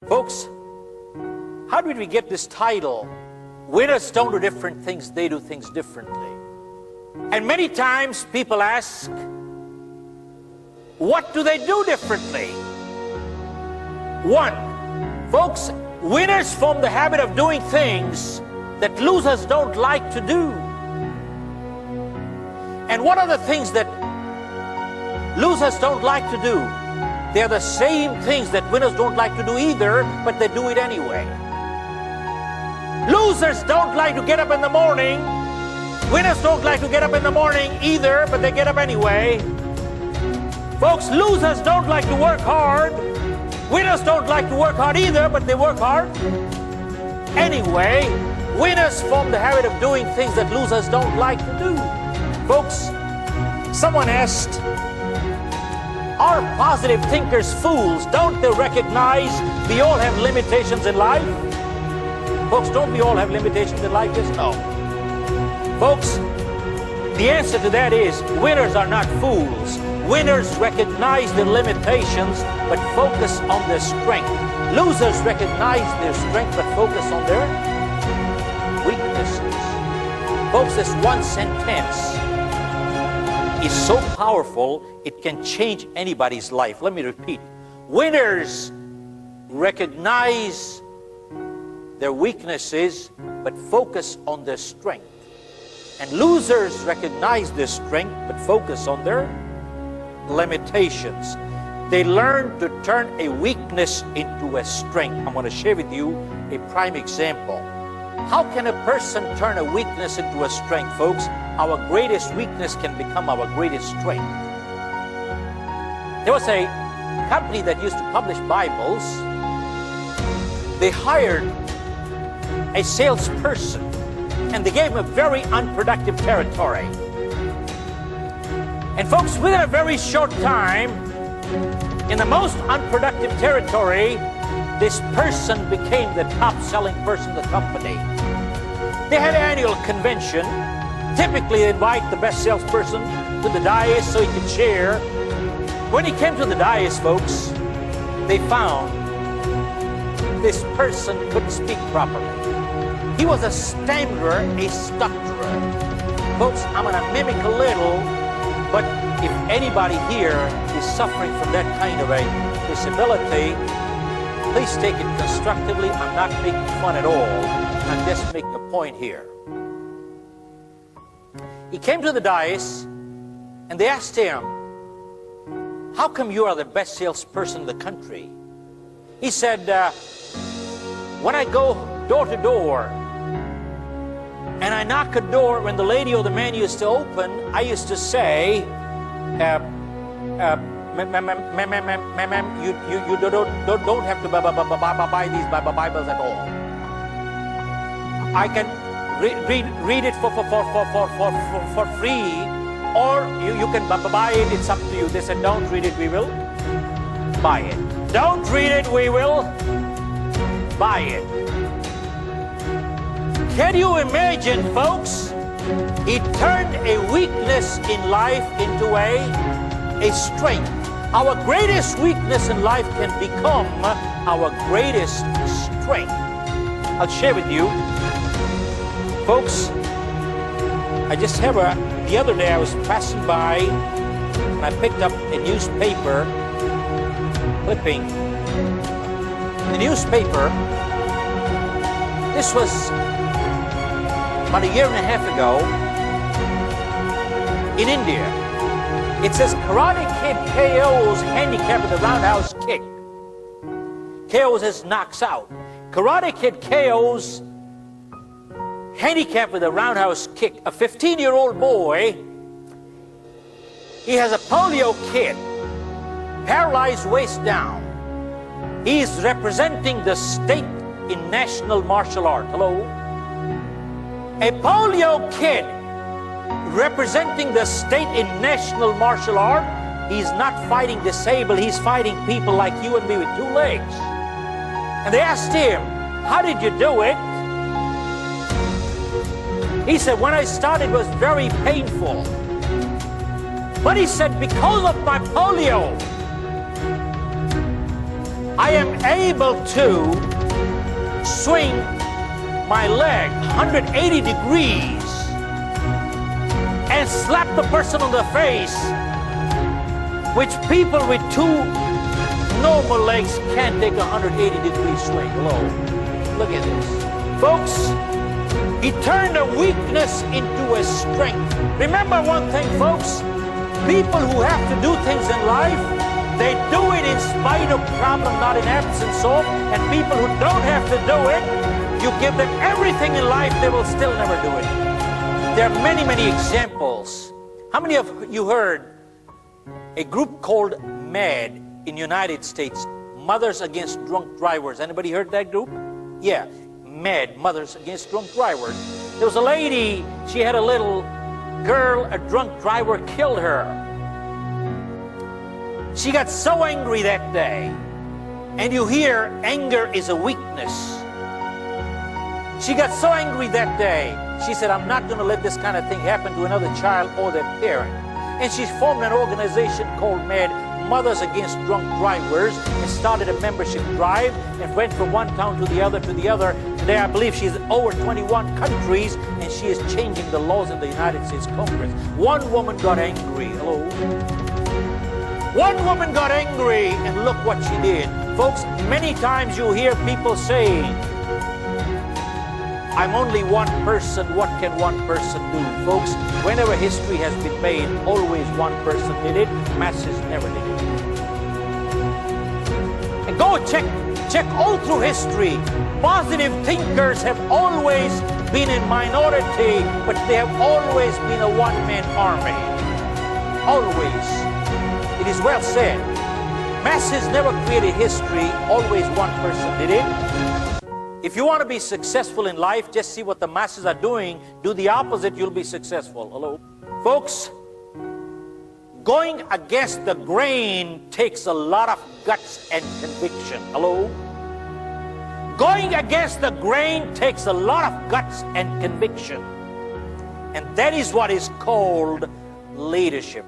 Folks, how did we get this title? Winners don't do different things, they do things differently. And many times people ask, what do they do differently? One, folks, winners form the habit of doing things that losers don't like to do. And what are the things that losers don't like to do? They're the same things that winners don't like to do either, but they do it anyway. Losers don't like to get up in the morning. Winners don't like to get up in the morning either, but they get up anyway. Folks, losers don't like to work hard. Winners don't like to work hard either, but they work hard anyway. Winners form the habit of doing things that losers don't like to do. Folks, someone asked, are positive thinkers fools? Don't they recognize we all have limitations in life? Folks, don't we all have limitations in life? Yes, no. Folks, the answer to that is winners are not fools. Winners recognize their limitations but focus on their strength. Losers recognize their strength but focus on their weaknesses. Folks, this one sentence is so powerful, it can change anybody's life. Let me repeat. Winners recognize their weaknesses but focus on their strength. And losers recognize their strength but focus on their limitations. They learn to turn a weakness into a strength. I'm going to share with you a prime example. How can a person turn a weakness into a strength, folks? Our greatest weakness can become our greatest strength. There was a company that used to publish Bibles. They hired a salesperson and they gave him a very unproductive territory. And folks, within a very short time, in the most unproductive territory, this person became the top-selling person in the company. They had an annual convention. Typically, they invite the best salesperson to the dais so he could share. When he came to the dais, folks, they found this person couldn't speak properly. He was a stammerer, a stutterer. Folks, I'm going to mimic a little, but if anybody here is suffering from that kind of a disability, please take it constructively. I'm not making fun at all. I'm just making a point here. He came to the dais and they asked him, how come you are the best salesperson in the country? He said, when I go door to door and I knock a door when the lady or the man used to open, I used to say, ma'am, you don't have to buy these Bibles at all. I can read it for free, or you can buy it. It's up to you. They said, don't read it, we will buy it. Don't read it, we will buy it. Can you imagine, folks? He turned a weakness in life into a strength. Our greatest weakness in life can become our greatest strength. I'll share with you. Folks, I just have the other day I was passing by and I picked up a newspaper clipping. The newspaper, this was about a year and a half ago in India. It says Karate Kid KO's handicap with a roundhouse kick. KO's as knocks out. Karate Kid KO's handicap with a roundhouse kick. A 15-year-old boy, he has a polio kid, paralyzed waist down. He is representing the state in national martial art. Hello? A polio kid representing the state in national martial art. He's not fighting disabled, he's fighting people like you and me with 2 legs. And they asked him, how did you do it? He said, when I started it was very painful. But he said, because of my polio, I am able to swing my leg 180 degrees and slap the person on the face, which people with two normal legs can't take a 180-degree swing. Hello, look at this. Folks, he turned a weakness into a strength. Remember one thing, folks, people who have to do things in life, they do it in spite of problem, not in absence of, and people who don't have to do it, you give them everything in life, they will still never do it. There are many, many examples. How many of you heard a group called MAD in United States, Mothers Against Drunk Drivers? Anybody heard that group? Yeah, MAD, Mothers Against Drunk Drivers. There was a lady, she had a little girl, a drunk driver killed her. She got so angry that day, and you hear anger is a weakness. She got so angry that day, she said, I'm not going to let this kind of thing happen to another child or their parent. And she formed an organization called MAD, Mothers Against Drunk Drivers, and started a membership drive and went from one town to the other to the other. Today I believe she's in over 21 countries, and she is changing the laws in the United States Congress. One woman got angry. Hello? One woman got angry, and look what she did. Folks, many times you hear people say, I'm only one person, what can one person do? Folks, whenever history has been made, always one person did it, masses never did it. And go check all through history. Positive thinkers have always been in minority, but they have always been a one-man army. Always. It is well said. Masses never created history, always one person did it. If you want to be successful in life, just see what the masses are doing. Do the opposite, you'll be successful. Hello? Folks, going against the grain takes a lot of guts and conviction. Hello? Going against the grain takes a lot of guts and conviction. And that is what is called leadership.